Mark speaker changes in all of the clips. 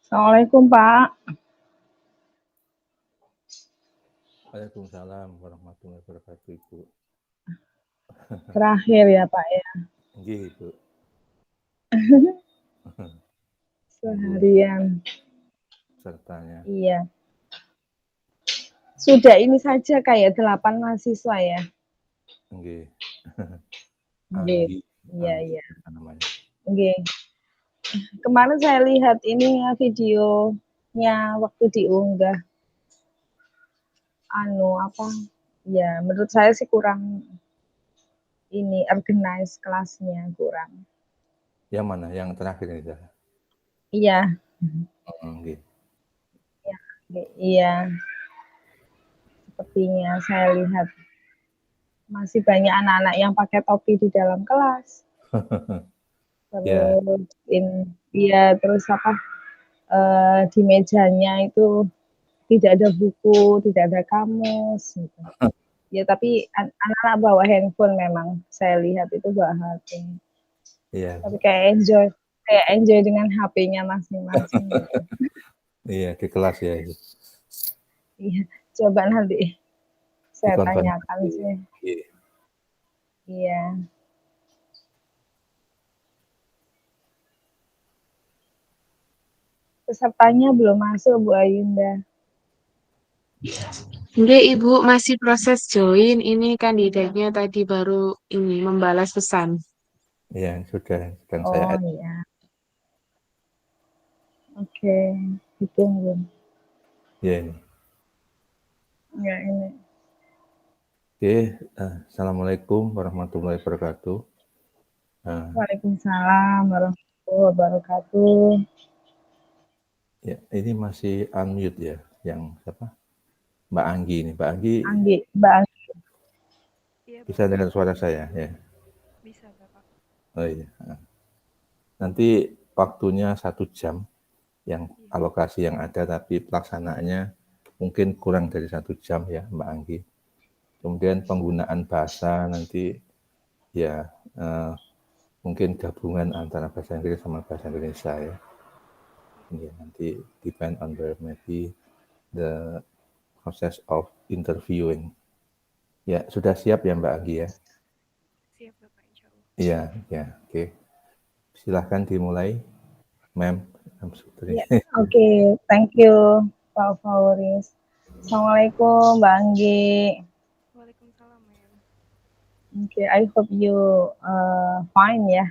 Speaker 1: Assalamualaikum, Pak.
Speaker 2: Waalaikumsalam warahmatullahi wabarakatuh, Ibu.
Speaker 1: Terakhir ya, Pak, ya.
Speaker 2: Nggih, Ibu. Nunggu
Speaker 1: Seharian.
Speaker 2: pesertanya.
Speaker 1: Iya. Sudah ini saja kayak 8 mahasiswa ya.
Speaker 2: Nggih.
Speaker 1: Nggih. Iya,
Speaker 2: Anggi
Speaker 1: iya.
Speaker 2: apa namanya?
Speaker 1: Nggih. Kemarin saya lihat ini ya videonya waktu diunggah. Ya, menurut saya sih kurang ini organize kelasnya kurang.
Speaker 2: Yang mana? Yang terakhir ini dah.
Speaker 1: Iya.
Speaker 2: Nggih.
Speaker 1: Iya. Sepertinya saya lihat masih banyak anak-anak yang pakai topi di dalam kelas.
Speaker 2: Ya,
Speaker 1: Terus di mejanya itu tidak ada buku, tidak ada kamus gitu. Ya tapi anak-anak bawa handphone memang saya lihat itu bawa HP.
Speaker 2: iya.
Speaker 1: Tapi kayak enjoy dengan HP-nya masing-masing gitu.
Speaker 2: Iya, di kelas ya itu.
Speaker 1: Iya, coba nanti saya tanyakan
Speaker 2: Dikonfirmasi.
Speaker 1: sih.
Speaker 2: Nggih.
Speaker 1: Iya. Pesertanya belum masuk, Bu Ayunda.
Speaker 3: Nggih, Ibu, masih proses join. Ini kandidatnya tadi baru ini membalas pesan.
Speaker 2: Iya, sudah sedang saya
Speaker 1: Oh
Speaker 2: add.
Speaker 1: iya. Oke, ditunggu.
Speaker 2: Ya ini.
Speaker 1: Ya ini.
Speaker 2: Oke, Assalamualaikum warahmatullahi wabarakatuh.
Speaker 1: Waalaikumsalam warahmatullahi wabarakatuh.
Speaker 2: Ya, ini masih unmute ya, yang siapa? Mbak Anggi ini. Mbak Anggi
Speaker 1: Mbak Anggi.
Speaker 4: Iya,
Speaker 2: bisa
Speaker 4: Bapak.
Speaker 2: dengar suara saya ya?
Speaker 4: Bisa, Bapak.
Speaker 2: Oh iya. Nanti waktunya 1 jam yang alokasi yang ada, tapi pelaksanaannya mungkin kurang dari 1 jam ya, Mbak Anggi. Kemudian penggunaan bahasa nanti ya mungkin gabungan antara bahasa Inggris sama bahasa Indonesia ya. Ya, nanti depend on the process of interviewing. Ya, sudah siap ya Mbak Anggi ya?
Speaker 4: Siap, Bapak, insya Allah.
Speaker 2: Iya, ya, oke. Silahkan dimulai, Ma'am.
Speaker 1: Ya, oke. Thank you, Pak Fauris. Assalamualaikum, Mbak Anggi.
Speaker 4: Waalaikumsalam, Ma'am.
Speaker 1: Okay, I hope you fine ya.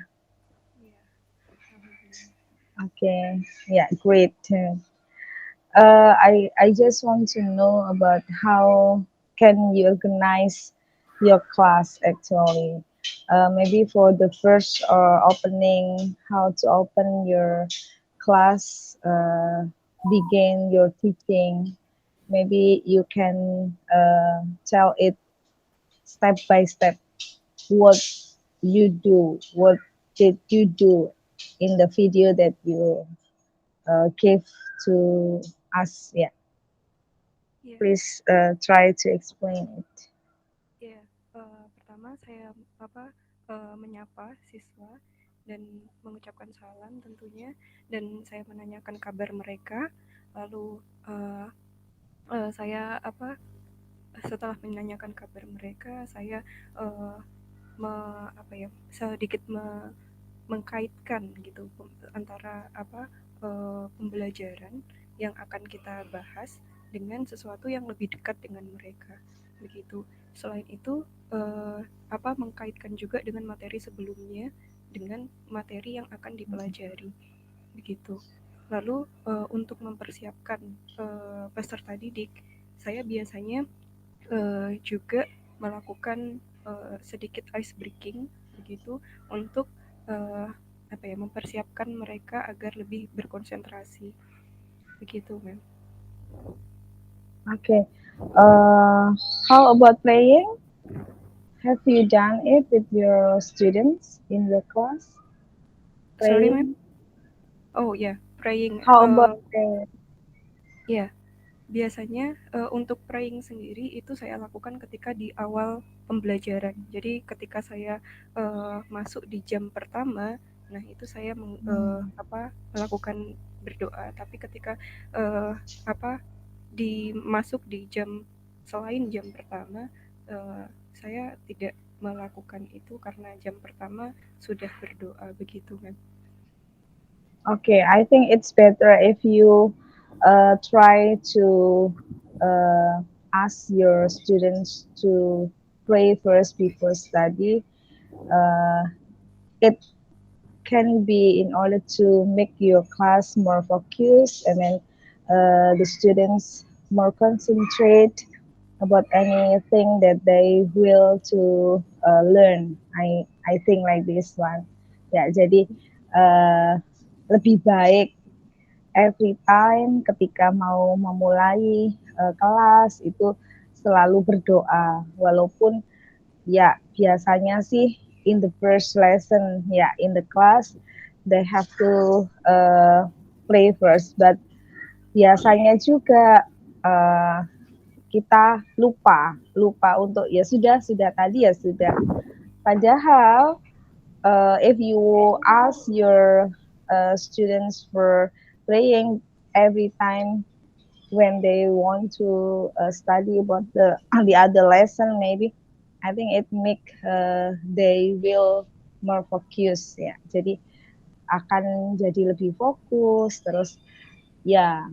Speaker 4: Iya, alhamdulillah.
Speaker 1: Okay, yeah, great. I just want to know about how can you organize your class actually. Maybe for the first opening, how to open your class, begin your teaching. Maybe you can tell it step by step what you do, what did you do in the video that you gave to us. Yeah,
Speaker 4: Iya,
Speaker 1: please try to explain it.
Speaker 4: iya. Pertama saya menyapa siswa dan mengucapkan salam tentunya, dan saya menanyakan kabar mereka. Lalu saya setelah menanyakan kabar mereka, saya uh, sedikit mengkaitkan gitu antara pembelajaran yang akan kita bahas dengan sesuatu yang lebih dekat dengan mereka begitu. Selain itu mengkaitkan juga dengan materi sebelumnya dengan materi yang akan dipelajari begitu. Lalu untuk mempersiapkan peserta didik, saya biasanya juga melakukan sedikit ice breaking begitu untuk mempersiapkan mereka agar lebih berkonsentrasi begitu, Mem.
Speaker 1: Okay. How about playing? Have you done it with your students in the class?
Speaker 4: Sorry, Mem. Oh ya, yeah. Praying.
Speaker 1: How about playing?
Speaker 4: Ya, biasanya untuk praying sendiri itu saya lakukan ketika di awal pembelajaran. Jadi ketika saya masuk di jam pertama, Nah, itu saya melakukan berdoa. Tapi ketika masuk di jam selain jam pertama, saya tidak melakukan itu karena jam pertama sudah berdoa begitu kan.
Speaker 1: Okay, I think it's better if you try to ask your students to pray first before study. It can be in order to make your class more focused, and then the students more concentrate about anything that they will to learn. I think like this one. Ya, jadi lebih baik every time ketika mau memulai kelas itu selalu berdoa, walaupun ya biasanya sih in the first lesson ya in the class they have to play first, but biasanya juga kita lupa untuk ya sudah tadi ya sudah. Padahal if you ask your students for praying every time when they want to study about the other lesson, maybe I think it make they will more focus ya. Jadi akan jadi lebih fokus, terus ya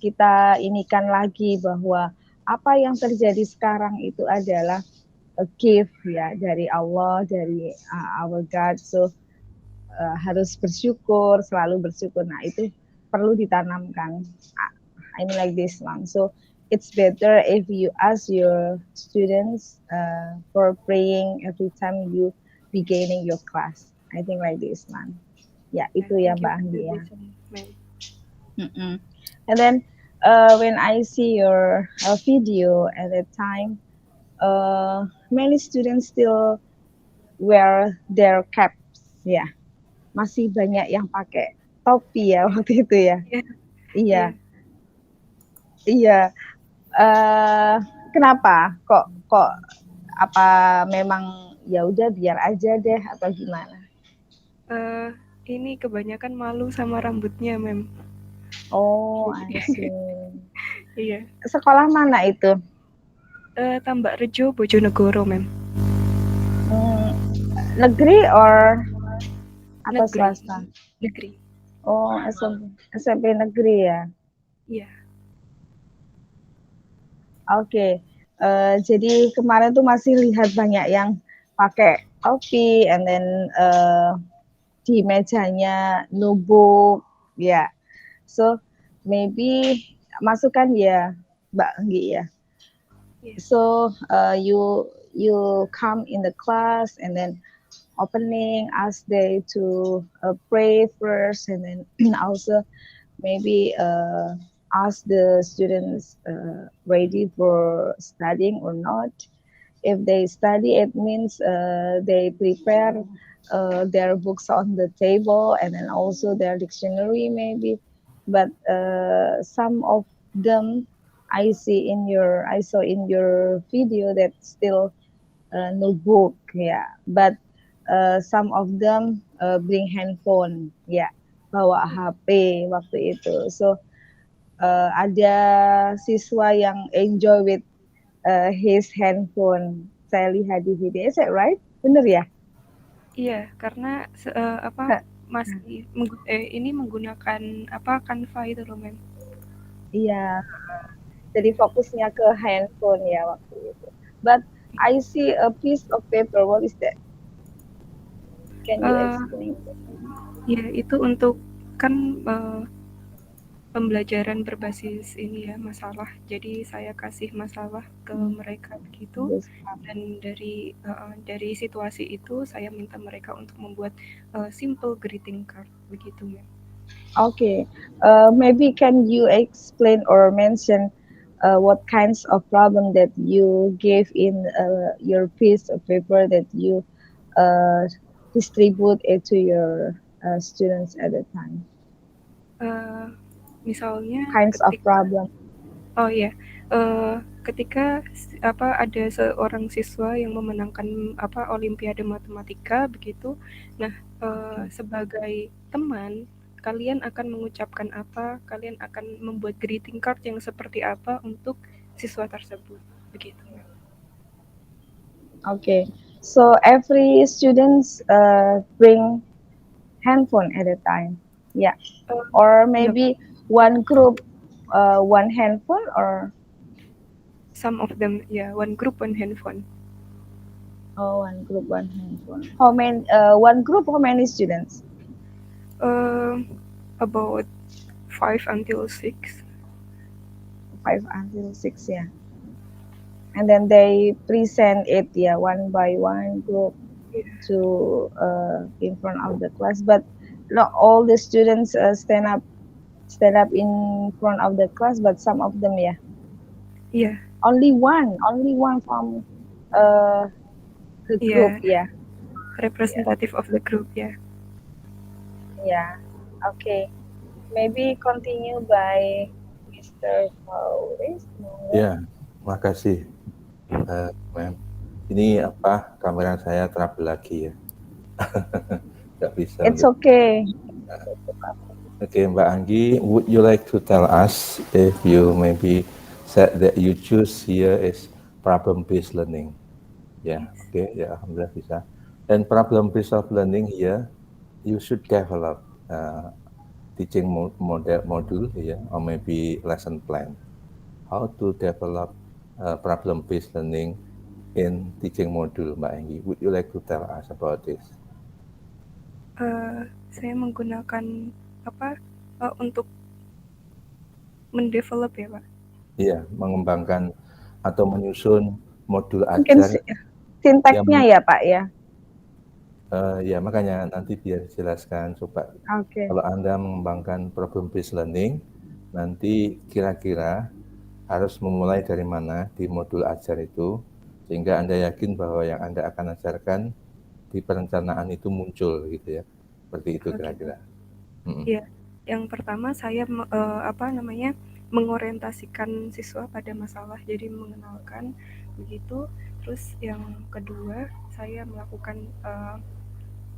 Speaker 1: kita inikan lagi bahwa apa yang terjadi sekarang itu adalah a gift ya dari Allah, dari our God. So harus bersyukur, selalu bersyukur. Nah, itu perlu ditanamkan. I mean like this one. So it's better if you ask your students for praying every time you beginning your class. I think like this one. Ya, itu ya
Speaker 4: Thank you
Speaker 1: Mbak
Speaker 4: for
Speaker 1: Anggi
Speaker 4: the
Speaker 1: ya.
Speaker 4: lesson, ma'am.
Speaker 1: And then when I see your video at that time, many students still wear their caps. Ya, masih banyak yang pakai topi ya waktu itu ya.
Speaker 4: Yeah,
Speaker 1: Iya,
Speaker 4: yeah.
Speaker 1: iya. Kenapa? Kok apa memang ya udah biar aja deh atau gimana?
Speaker 4: Ini kebanyakan malu sama rambutnya, ma'am.
Speaker 1: Oh, I see.
Speaker 4: Iya.
Speaker 1: Sekolah mana itu?
Speaker 4: Tambak Rejo, Bojonegoro, ma'am.
Speaker 1: Negeri or atau
Speaker 4: Negeri.
Speaker 1: swasta?
Speaker 4: Negeri.
Speaker 1: Oh, SMP negeri ya.
Speaker 4: Iya.
Speaker 1: Oke. Jadi kemarin tuh masih lihat banyak yang pakai topi, and then di mejanya notebook, ya. So maybe masukkan ya, Mbak Anggi ya.
Speaker 4: Yeah.
Speaker 1: So you come in the class and then opening, ask they to pray first, and then also maybe ask the students ready for studying or not. If they study, it means they prepare their books on the table, and then also their dictionary maybe. But some of them I saw in your video that still no book, yeah. But some of them bring handphone, ya, bawa HP waktu itu. So ada siswa yang enjoy with his handphone. Saya lihat di video, is that right? Bener ya?
Speaker 4: Iya, karena masih ini menggunakan Canva itu loh, ma'am.
Speaker 1: Iya. Jadi fokusnya ke handphone ya waktu itu. But I see a piece of paper. What is that? Can you explain?
Speaker 4: Ya, itu untuk kan pembelajaran berbasis ini ya, masalah. Jadi saya kasih masalah ke mereka begitu, dan dari situasi itu saya minta mereka untuk membuat simple greeting card begitu, ma'am.
Speaker 1: Okay, maybe can you explain or mention what kinds of problem that you gave in your piece of paper that you distribute it to your students at the time?
Speaker 4: Misalnya
Speaker 1: Kinds of problem.
Speaker 4: Oh ya, ketika ada seorang siswa yang memenangkan Olimpiade Matematika begitu. Nah, sebagai teman, kalian akan mengucapkan apa? Kalian akan membuat greeting card yang seperti apa untuk siswa tersebut, begitu.
Speaker 1: Okay, so every students bring handphone at a time. Yeah, or maybe one group one handphone, or
Speaker 4: Some of them, one group, one handphone.
Speaker 1: one group one handphone. How many one group, how many students?
Speaker 4: About 5 until 6.
Speaker 1: 5 until 6, yeah. And then they present it, yeah, one by one group to in front of the class, but not all the students stand up in front of the class, but some of them, yeah.
Speaker 4: Yeah.
Speaker 1: Only one from the group, yeah.
Speaker 4: Representative of the group, yeah.
Speaker 1: Yeah. Okay. Maybe continue by Mr. Fauris.
Speaker 2: Ya, makasih, Ma'am. Ini kamera saya trouble lagi ya. Nggak bisa.
Speaker 1: It's okay.
Speaker 2: Okay, Mbak Anggi, would you like to tell us if you maybe said that you choose here is problem-based learning? Ya, okay, ya, alhamdulillah bisa. And problem-based learning here, you should develop teaching module ya, or maybe lesson plan. How to develop problem-based learning in teaching module, Mbak Anggi? Would you like to tell us about this?
Speaker 4: Saya menggunakan untuk mendevelop ya, Pak?
Speaker 2: Iya, mengembangkan atau menyusun modul
Speaker 1: Mungkin
Speaker 2: ajar.
Speaker 1: sintaksnya ya, Pak, ya?
Speaker 2: Ya, makanya nanti biar jelaskan coba.
Speaker 1: Okay.
Speaker 2: Kalau Anda mengembangkan problem-based learning, nanti kira-kira harus memulai dari mana di modul ajar itu, sehingga Anda yakin bahwa yang Anda akan ajarkan di perencanaan itu muncul gitu ya. Seperti itu kira-kira.
Speaker 4: Iya, yang pertama saya mengorientasikan siswa pada masalah, jadi mengenalkan begitu. Terus yang kedua, saya melakukan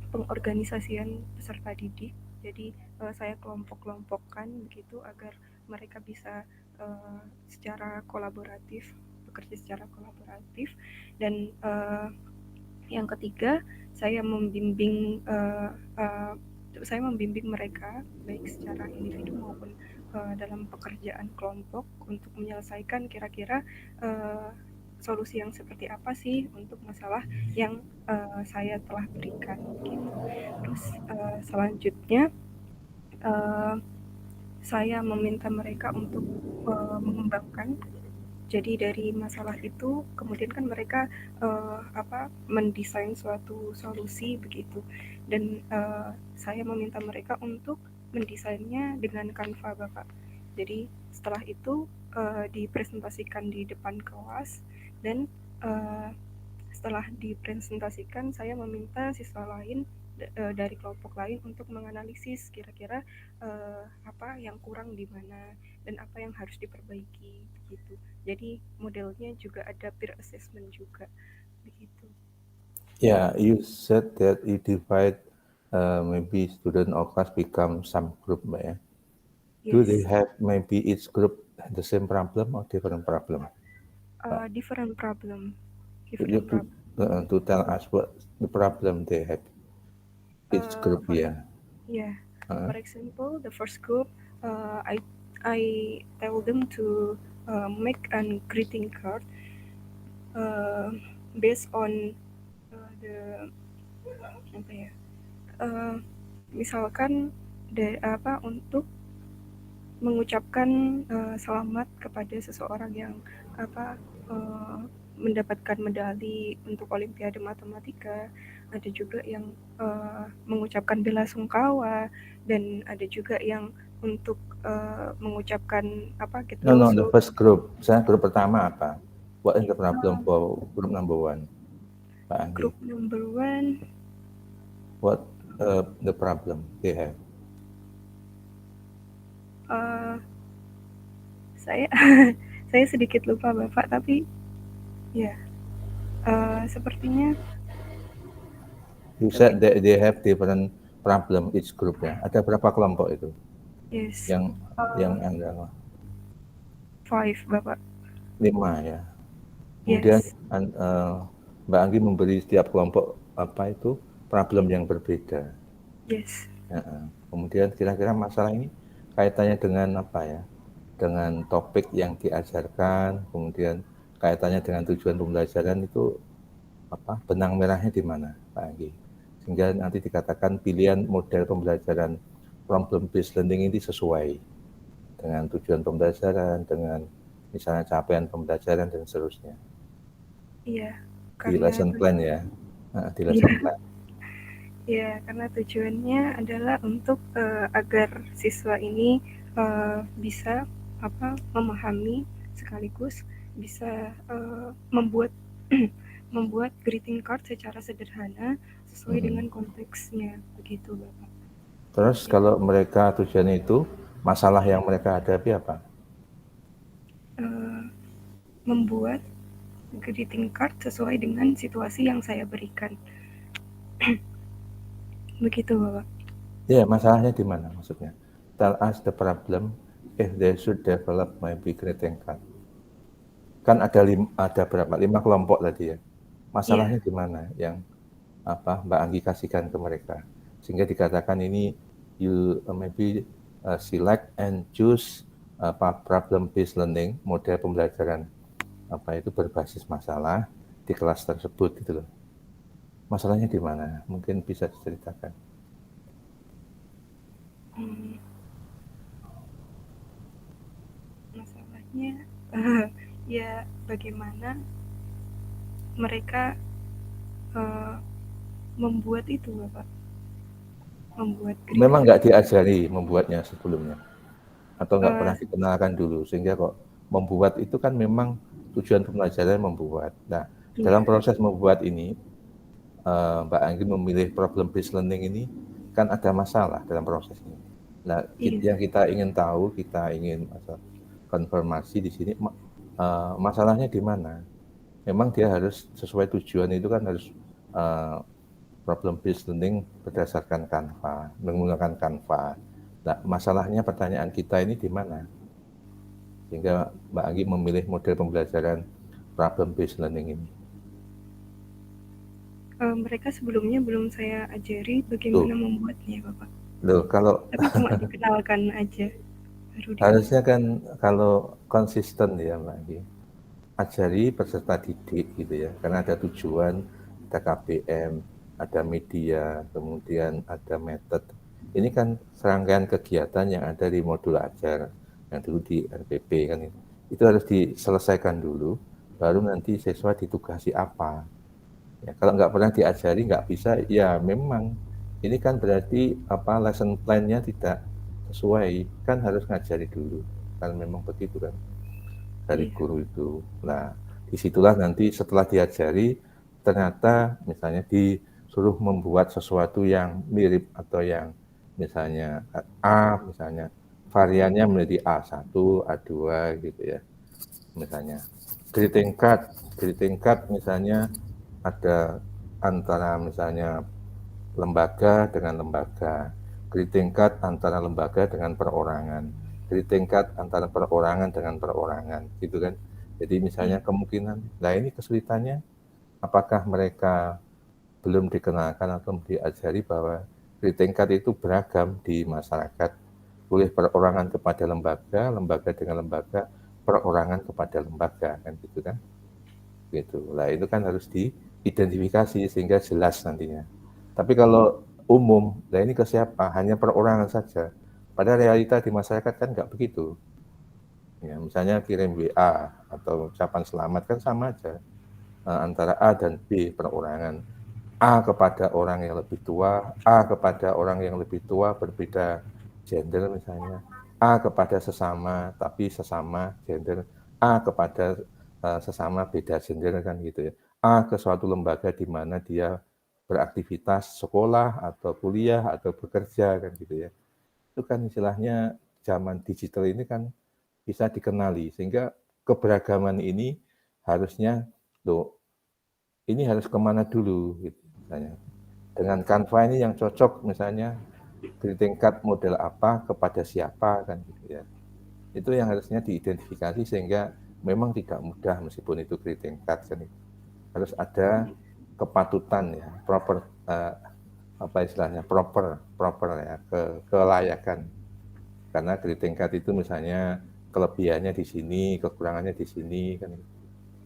Speaker 4: pengorganisasian peserta didik. Jadi saya kelompok-kelompokkan begitu agar mereka bisa secara kolaboratif, bekerja secara kolaboratif. Dan yang ketiga, saya membimbing mereka baik secara individu maupun dalam pekerjaan kelompok untuk menyelesaikan kira-kira solusi yang seperti apa sih untuk masalah yang saya telah berikan gitu. Terus selanjutnya saya meminta mereka untuk mengembangkan. Jadi dari masalah itu kemudian kan mereka mendesain suatu solusi begitu, dan saya meminta mereka untuk mendesainnya dengan Canva, Bapak. Jadi setelah itu dipresentasikan di depan kelas, dan setelah dipresentasikan saya meminta siswa lain dari kelompok lain untuk menganalisis kira-kira apa yang kurang di mana dan apa yang harus diperbaiki begitu. Jadi modelnya juga ada peer assessment juga begitu.
Speaker 2: Yeah, you said that you divide maybe student or class become some group, Mbak ya.
Speaker 4: Yes.
Speaker 2: Do they have maybe each group the same problem or different problem?
Speaker 4: Different problem.
Speaker 2: To tell us what the problem they have. Each group, yeah.
Speaker 4: Yeah. For example, the first group, I tell them to make a greeting card based on misalkan untuk mengucapkan selamat kepada seseorang yang mendapatkan medali untuk Olimpiade Matematika. Ada juga yang mengucapkan bela sungkawa, dan ada juga yang untuk mengucapkan gitu.
Speaker 2: No, the first group. Misalnya grup pertama apa? What is the problem for group number one? Pak Anggi.
Speaker 4: Group number one.
Speaker 2: What the problem they have?
Speaker 4: Saya sedikit lupa Bapak, tapi ya sepertinya
Speaker 2: You said that they have different problem each group ya. Ada berapa kelompok itu
Speaker 4: yes,
Speaker 2: yang Anda?
Speaker 4: 5 Bapak.
Speaker 2: 5 ya. Kemudian
Speaker 4: Yes.
Speaker 2: Mbak Anggi memberi setiap kelompok apa itu problem yang berbeda.
Speaker 4: Yes.
Speaker 2: Ya, kemudian kira-kira masalah ini kaitannya dengan apa ya? Dengan topik yang diajarkan, kemudian kaitannya dengan tujuan pembelajaran itu apa? Benang merahnya di mana, Pak Anggi? Sehingga nanti dikatakan pilihan model pembelajaran problem based learning ini sesuai dengan tujuan pembelajaran, dengan misalnya capaian pembelajaran dan seterusnya.
Speaker 4: Iya,
Speaker 2: Di
Speaker 4: karena
Speaker 2: lesson plan ya, di lesson plan.
Speaker 4: ya, karena tujuannya adalah untuk agar siswa ini bisa memahami sekaligus bisa membuat membuat greeting card secara sederhana sesuai dengan konteksnya, begitu Bapak.
Speaker 2: Terus kalau mereka tujuannya itu, masalah yang mereka hadapi apa?
Speaker 4: Membuat greeting card sesuai dengan situasi yang saya berikan. Begitu Bapak.
Speaker 2: Ya, masalahnya di mana maksudnya? Tell us the problem if they should develop maybe greeting card. Kan ada berapa? 5 kelompok tadi ya. Masalahnya di mana yang apa Mbak Anggi kasihkan ke mereka sehingga dikatakan ini you maybe select and choose problem based learning, model pembelajaran apa itu berbasis masalah di kelas tersebut gitu loh. Masalahnya di mana? Mungkin bisa diceritakan.
Speaker 4: Masalahnya ya bagaimana mereka membuat itu Bapak.
Speaker 2: Memang nggak diajari membuatnya sebelumnya atau nggak pernah dikenalkan dulu sehingga kok membuat itu kan memang tujuan pembelajaran membuat. Nah, dalam proses membuat ini Mbak Anggi memilih problem based learning ini kan ada masalah dalam proses ini. Nah, yang kita ingin tahu, kita ingin konfirmasi di sini masalahnya di mana? Memang dia harus sesuai tujuan itu kan harus problem based learning berdasarkan Canva, menggunakan Canva. Nah, masalahnya pertanyaan kita ini di mana? Sehingga Mbak Anggi memilih model pembelajaran problem based learning ini.
Speaker 4: Mereka sebelumnya belum saya ajari bagaimana membuatnya, Bapak.
Speaker 2: Loh, kalau
Speaker 4: tapi cuma dikenalkan aja.
Speaker 2: Harusnya kan kalau konsisten ya Mbak Anggi, ajari peserta didik gitu ya, karena ada tujuan, ada KBM, ada media, kemudian ada metode. Ini kan serangkaian kegiatan yang ada di modul ajar yang dulu di RPP kan itu harus diselesaikan dulu, baru nanti siswa ditugasi apa. Ya, kalau nggak pernah diajari nggak bisa, ya memang ini kan berarti apa lesson plan-nya tidak sesuai, kan harus ngajari dulu, kan memang begitu kan dari guru itu. Nah, disitulah nanti setelah diajari ternyata misalnya disuruh membuat sesuatu yang mirip atau yang misalnya A, misalnya variannya menjadi A1, A2 gitu ya. Misalnya greeting card misalnya ada antara misalnya lembaga dengan lembaga, greeting card antara lembaga dengan perorangan, greeting card antara perorangan dengan perorangan, gitu kan. Jadi misalnya kemungkinan, nah ini kesulitannya, apakah mereka belum dikenalkan atau diajari bahwa greeting card itu beragam di masyarakat, boleh perorangan kepada lembaga, lembaga dengan lembaga, perorangan kepada lembaga, kan gitu kan. Gitu. Nah itu kan harus diidentifikasi sehingga jelas nantinya. Tapi kalau umum, nah ini ke siapa? Hanya perorangan saja. Pada realita di masyarakat kan nggak begitu. Ya, misalnya kirim WA atau ucapan selamat kan sama aja antara A dan B perorangan. A kepada orang yang lebih tua, A kepada orang yang lebih tua berbeda gender misalnya, A kepada sesama tapi sesama gender, A kepada sesama beda gender kan gitu ya. A ke suatu lembaga di mana dia beraktivitas sekolah atau kuliah atau bekerja kan gitu ya. Itu kan istilahnya zaman digital ini kan bisa dikenali sehingga keberagaman ini harusnya loh, ini harus kemana dulu gitu misalnya. Dengan Canva ini yang cocok misalnya greeting card model apa kepada siapa kan gitu ya. Itu yang harusnya diidentifikasi sehingga memang tidak mudah meskipun itu greeting card kan. Harus ada kepatutan ya, proper apa istilahnya proper ya, kelayakan. Karena greeting card itu misalnya kelebihannya di sini, kekurangannya di sini kan.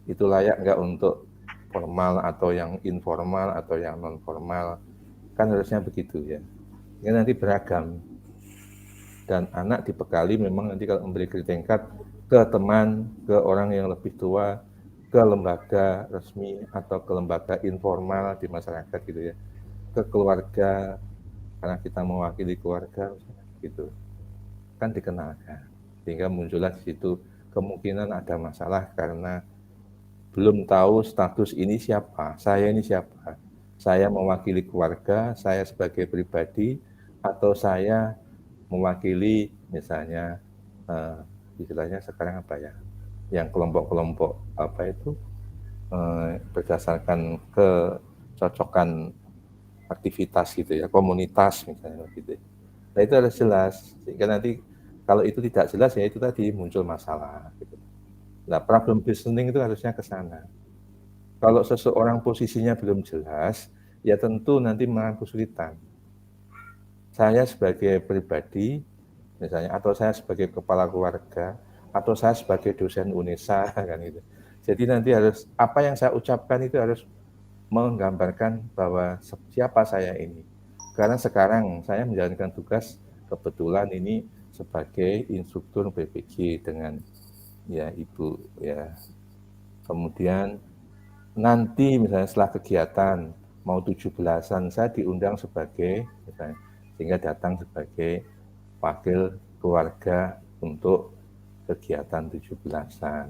Speaker 2: Itu layak nggak untuk formal atau yang informal atau yang non formal, kan harusnya begitu ya. Ini nanti beragam dan anak dibekali memang nanti kalau memberi greeting card ke teman, ke orang yang lebih tua, ke lembaga resmi atau ke lembaga informal di masyarakat gitu ya, ke keluarga karena kita mewakili keluarga gitu kan dikenalkan, sehingga muncullah di situ kemungkinan ada masalah karena belum tahu status ini siapa, saya ini siapa, saya mewakili keluarga, saya sebagai pribadi, atau saya mewakili misalnya istilahnya sekarang apa ya, yang kelompok-kelompok apa itu berdasarkan kecocokan aktivitas gitu ya, komunitas misalnya gitu. Nah itu harus jelas, sehingga nanti kalau itu tidak jelas ya itu tadi muncul masalah gitu. Nah, problem positioning itu harusnya ke sana. Kalau seseorang posisinya belum jelas, ya tentu nanti malah kesulitan. Saya sebagai pribadi, misalnya, atau saya sebagai kepala keluarga, atau saya sebagai dosen UNESA, kan gitu. Jadi nanti harus, apa yang saya ucapkan itu harus menggambarkan bahwa siapa saya ini. Karena sekarang saya menjalankan tugas, kebetulan ini sebagai instruktur PPG dengan ya Ibu ya. Kemudian nanti misalnya setelah kegiatan mau 17-an saya diundang sebagai misalnya, sehingga datang sebagai wakil keluarga untuk kegiatan 17-an.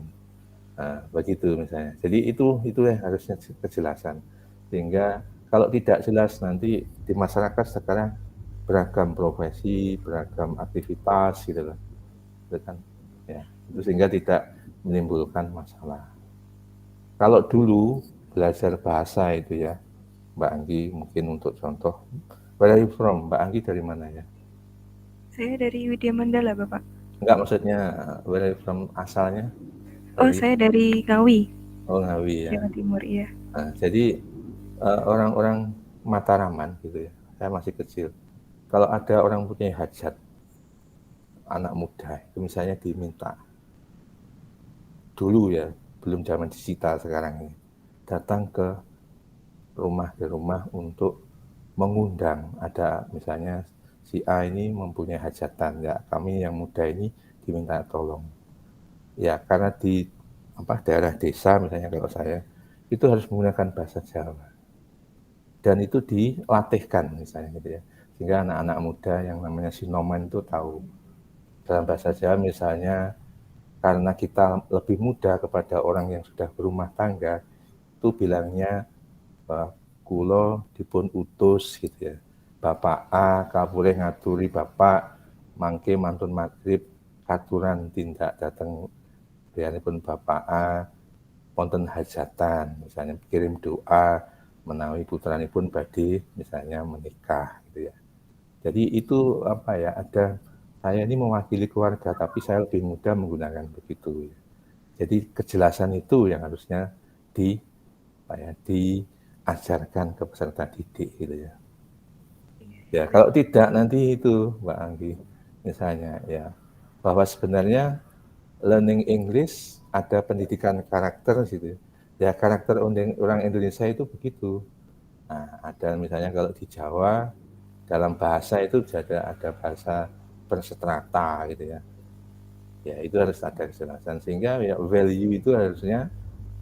Speaker 2: Nah, begitu misalnya. Jadi itu yang harusnya kejelasan. Sehingga kalau tidak jelas nanti di masyarakat sekarang beragam profesi, beragam aktivitas gitu loh. Itu kan ya. Itu sehingga tidak menimbulkan masalah. Kalau dulu belajar bahasa itu ya, Mbak Anggi mungkin untuk contoh. Where are you from? Mbak Anggi dari mana ya?
Speaker 4: Saya dari Widya Mandala, Bapak.
Speaker 2: Enggak, maksudnya where are you from asalnya?
Speaker 4: Oh, saya dari Ngawi.
Speaker 2: Oh, Ngawi ya.
Speaker 4: Jawa Timur, iya.
Speaker 2: Nah, jadi orang-orang Mataraman gitu ya, saya masih kecil. Kalau ada orang punya hajat, anak muda, itu misalnya diminta, dulu ya, belum zaman digital sekarang ini, datang ke rumah untuk mengundang, ada misalnya si A ini mempunyai hajatan, ya kami yang muda ini diminta tolong. Ya karena di daerah desa misalnya kalau saya, itu harus menggunakan bahasa Jawa. Dan itu dilatihkan misalnya gitu ya. Sehingga anak-anak muda yang namanya sinoman itu tahu. Dalam bahasa Jawa misalnya, karena kita lebih muda kepada orang yang sudah berumah tangga, itu bilangnya kulo dipun utus gitu ya. Bapak A kapure ngaturi bapak mangke mantun maghrib katuran tindak datang biaripun bapak A wonten hajatan, misalnya kirim doa menawi putranipun badhe misalnya menikah gitu ya. Jadi itu apa ya, ada saya ini mewakili keluarga tapi saya lebih mudah menggunakan begitu ya. Jadi kejelasan itu yang harusnya diajarkan ke peserta didik gitu ya. Ya kalau tidak nanti itu Mbak Anggi misalnya ya, bahwa sebenarnya learning English ada pendidikan karakter gitu ya, karakter orang Indonesia itu begitu. Nah ada misalnya kalau di Jawa dalam bahasa itu ada bahasa berstrata gitu ya. Ya itu harus ada kejelasan sehingga ya value itu harusnya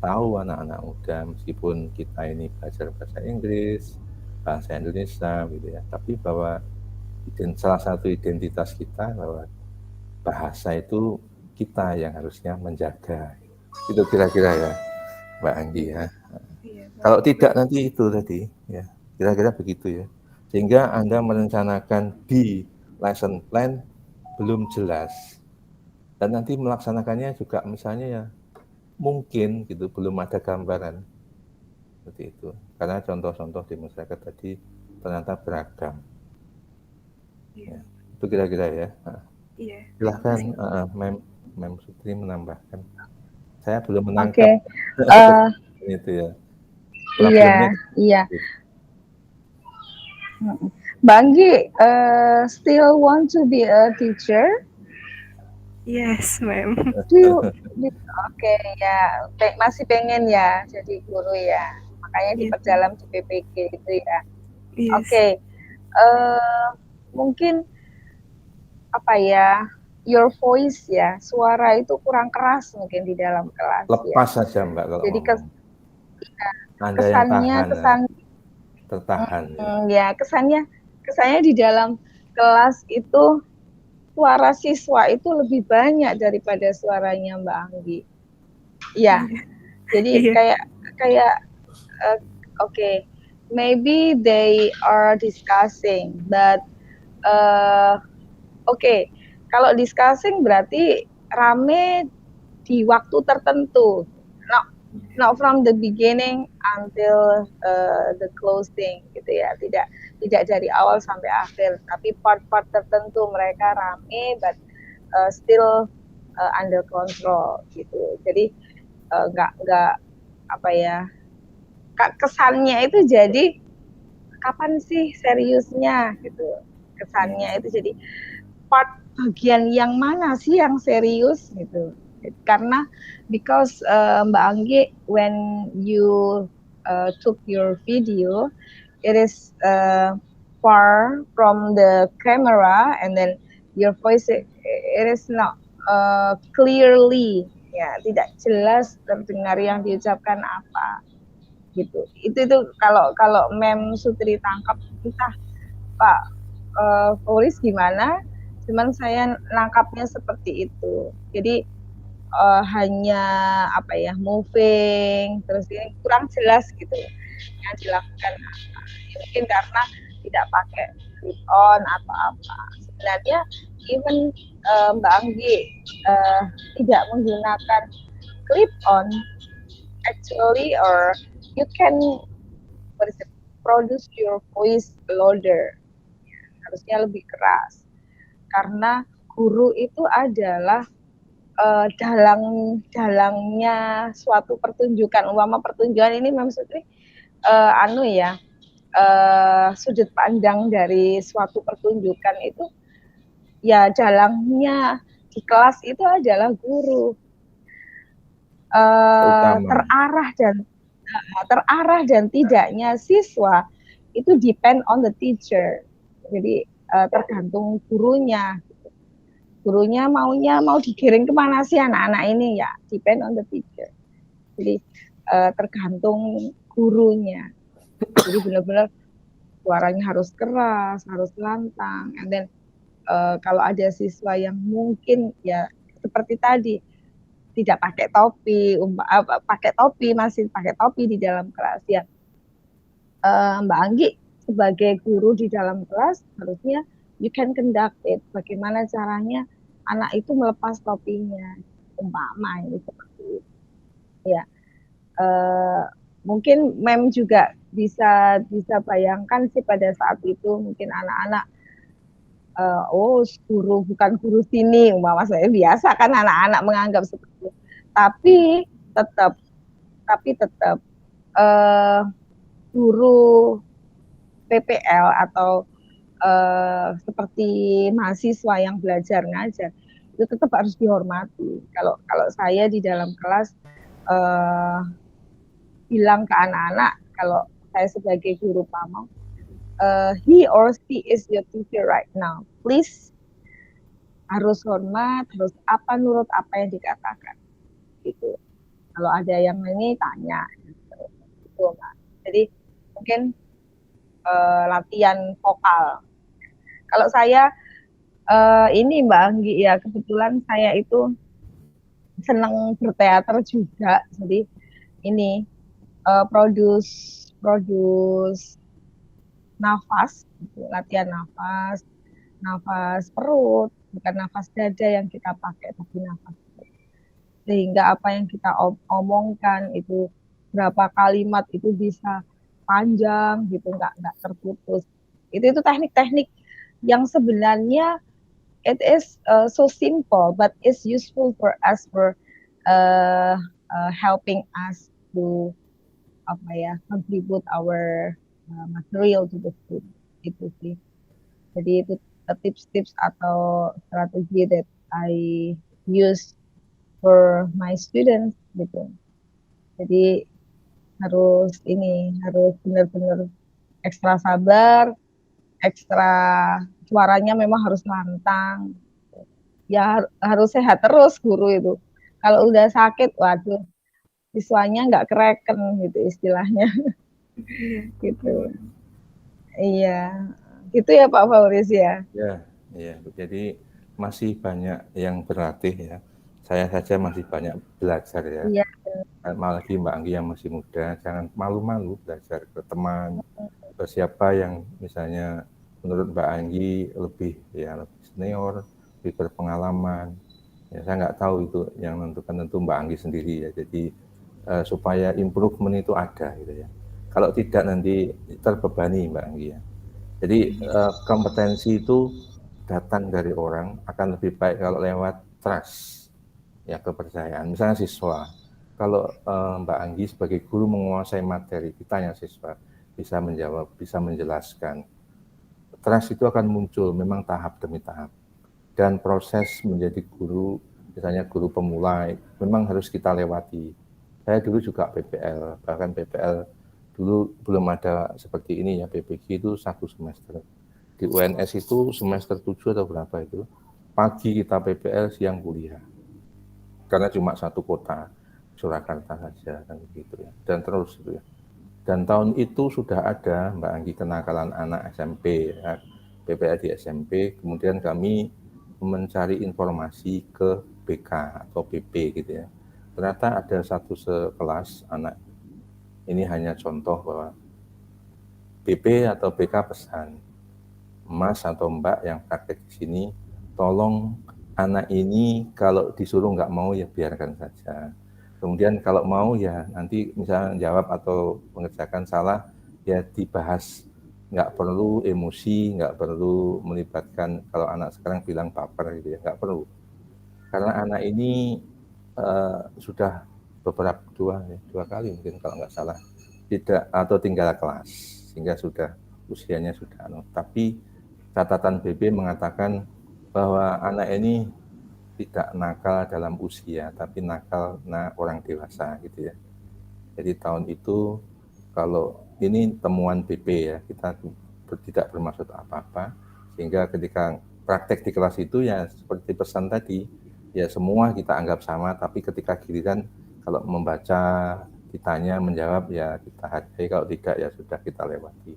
Speaker 2: tahu anak-anak muda meskipun kita ini belajar bahasa Inggris, bahasa Indonesia gitu ya, tapi bahwa salah satu identitas kita bahwa bahasa itu kita yang harusnya menjaga. Itu kira-kira ya Mbak Anggi ya.
Speaker 4: Iya,
Speaker 2: Kalau tidak nanti itu tadi ya, kira-kira begitu ya. Sehingga Anda merencanakan di lesson plan belum jelas. Dan nanti melaksanakannya juga misalnya ya mungkin gitu belum ada gambaran seperti itu. Karena contoh-contoh di masyarakat tadi ternyata beragam.
Speaker 4: Iya.
Speaker 2: Ya. Itu kira-kira ya.
Speaker 4: Iya.
Speaker 2: Silahkan
Speaker 4: Masih.
Speaker 2: Mem Sutri menambahkan. Saya belum
Speaker 1: Oke,
Speaker 2: menangkap
Speaker 1: uh,
Speaker 2: itu ya.
Speaker 1: iya,
Speaker 2: Problemnya
Speaker 1: iya.
Speaker 2: gitu.
Speaker 1: Mbak Anggi, still want to be a teacher?
Speaker 4: Yes, ma'am.
Speaker 1: Do you, oke ya, masih pengen ya jadi guru ya. Makanya
Speaker 4: Yes,
Speaker 1: diperdalam di PPG itu ya.
Speaker 4: yes.
Speaker 1: Oke, mungkin apa ya, your voice ya, suara itu kurang keras mungkin di dalam kelas ya.
Speaker 2: Lepas saja Mbak kalau
Speaker 1: Jadi
Speaker 2: ngomong. Anda yang tahan, tertahan ya.
Speaker 1: ya kesannya di dalam kelas itu suara siswa itu lebih banyak daripada suaranya Mbak Anggi. Ya, jadi
Speaker 4: Iya.
Speaker 1: kayak okay, maybe they are discussing, but okay, kalau discussing berarti rame di waktu tertentu. Not from the beginning until the closing gitu ya, tidak dari awal sampai akhir, tapi part-part tertentu mereka rame, but still under control gitu. Jadi nggak apa ya, kesannya itu jadi kapan sih seriusnya gitu, kesannya itu jadi part bagian yang mana sih yang serius gitu. Karena because Mbak Anggi, when you took your video, it is far from the camera, and then your voice it is not clearly, ya tidak jelas terdengar yang diucapkan apa gitu. Itu kalau Mem Sutri tangkap, entah Pak Foris gimana, cuman saya nangkapnya seperti itu. Jadi hanya apa ya, moving terus ini kurang jelas gitu yang dilakukan apa. Ya, mungkin karena tidak pakai clip on atau apa. Sebenarnya even Mbak Anggi tidak menggunakan clip on actually, or you can produce your voice louder, harusnya lebih keras, karena guru itu adalah dalangnya suatu pertunjukan. Umpama pertunjukan ini maksudnya sudut pandang dari suatu pertunjukan itu ya, dalangnya di kelas itu adalah guru. Terarah dan tidaknya siswa itu depend on the teacher. Jadi tergantung gurunya. Gurunya mau digiring kemana sih anak-anak ini, ya depend on the teacher. Jadi tergantung gurunya. Jadi benar-benar suaranya harus keras, harus lantang. And then kalau ada siswa yang mungkin ya seperti tadi tidak pakai topi, masih pakai topi di dalam kelas ya. Mbak Anggi sebagai guru di dalam kelas harusnya you can conduct it. Bagaimana caranya anak itu melepas topinya, umpama ini seperti itu. Ya, mungkin Mem juga bisa bayangkan sih pada saat itu mungkin anak-anak guru bukan guru sini, umpama saya biasa kan anak-anak menganggap seperti itu. Tapi tetap guru PPL atau seperti mahasiswa yang belajar ngajar itu tetap harus dihormati. Kalau saya di dalam kelas bilang ke anak-anak, kalau saya sebagai guru pamong, he or she is your teacher right now. Please harus hormat, harus nurut apa yang dikatakan. Gitu. Kalau ada yang ini tanya. Gitu, Mbak. Jadi mungkin latihan vokal. Kalau saya ini Mbak Anggi ya, kebetulan saya itu senang berteater juga, jadi ini produce nafas, gitu, latihan nafas perut, bukan nafas dada yang kita pakai, tapi nafas perut. Sehingga apa yang kita omongkan itu berapa kalimat itu bisa panjang gitu, nggak terputus. Itu teknik-teknik yang sebenarnya it is so simple, but it's useful for us for helping us to apa ya contribute our material to the food itu sih. Jadi itu tips-tips atau strategi that I use for my students gitu. Jadi harus benar-benar ekstra sabar, ekstra suaranya memang harus lantang. Ya harus sehat terus guru itu. Kalau udah sakit, waduh, siswanya nggak kereken gitu istilahnya. Gitu. Iya, gitu ya Pak Fauris ya.
Speaker 2: Ya. Jadi masih banyak yang berlatih ya. Saya saja masih banyak belajar ya.
Speaker 1: Iya.
Speaker 2: Apalagi Mbak Anggi yang masih muda, jangan malu-malu belajar ke teman, ke siapa yang misalnya menurut Mbak Anggi lebih senior, lebih berpengalaman. Ya, saya nggak tahu itu yang menentukan tentu Mbak Anggi sendiri ya. Jadi supaya improvement itu ada gitu ya. Kalau tidak nanti terbebani Mbak Anggi ya. Jadi kompetensi itu datang dari orang akan lebih baik kalau lewat trust, ya kepercayaan. Misalnya siswa, kalau Mbak Anggi sebagai guru menguasai materi, ditanya siswa, bisa menjawab, bisa menjelaskan. Trust itu akan muncul memang tahap demi tahap. Dan proses menjadi guru, misalnya guru pemula, memang harus kita lewati. Saya dulu juga PPL, bahkan PPL dulu belum ada seperti ini ya, PPG itu 1 semester. Di UNS itu semester 7 atau berapa itu, pagi kita PPL, siang kuliah. Karena cuma satu kota, Surakarta saja, kan begitu ya. Dan terus gitu ya. Dan tahun itu sudah ada Mbak Anggi kenakalan anak SMP, ya, PPL di SMP, kemudian kami mencari informasi ke BK atau BP gitu ya. Ternyata ada satu sekelas anak, ini hanya contoh bahwa BP atau BK pesan, Mas atau Mbak yang praktek di sini, tolong anak ini kalau disuruh nggak mau ya biarkan saja. Kemudian kalau mau ya nanti misalnya jawab atau mengerjakan salah ya dibahas, nggak perlu emosi, nggak perlu melibatkan kalau anak sekarang bilang baper gitu ya, nggak perlu. Karena anak ini sudah beberapa dua kali mungkin kalau nggak salah tidak atau tinggal kelas sehingga sudah usianya sudah tapi catatan BB mengatakan bahwa anak ini tidak nakal dalam usia, tapi nakal orang dewasa gitu ya. Jadi tahun itu kalau ini temuan BP ya, kita tidak bermaksud apa-apa, sehingga ketika praktek di kelas itu ya seperti pesan tadi, ya semua kita anggap sama, tapi ketika giliran kalau membaca, ditanya, menjawab ya kita hargai, kalau tidak ya sudah kita lewati.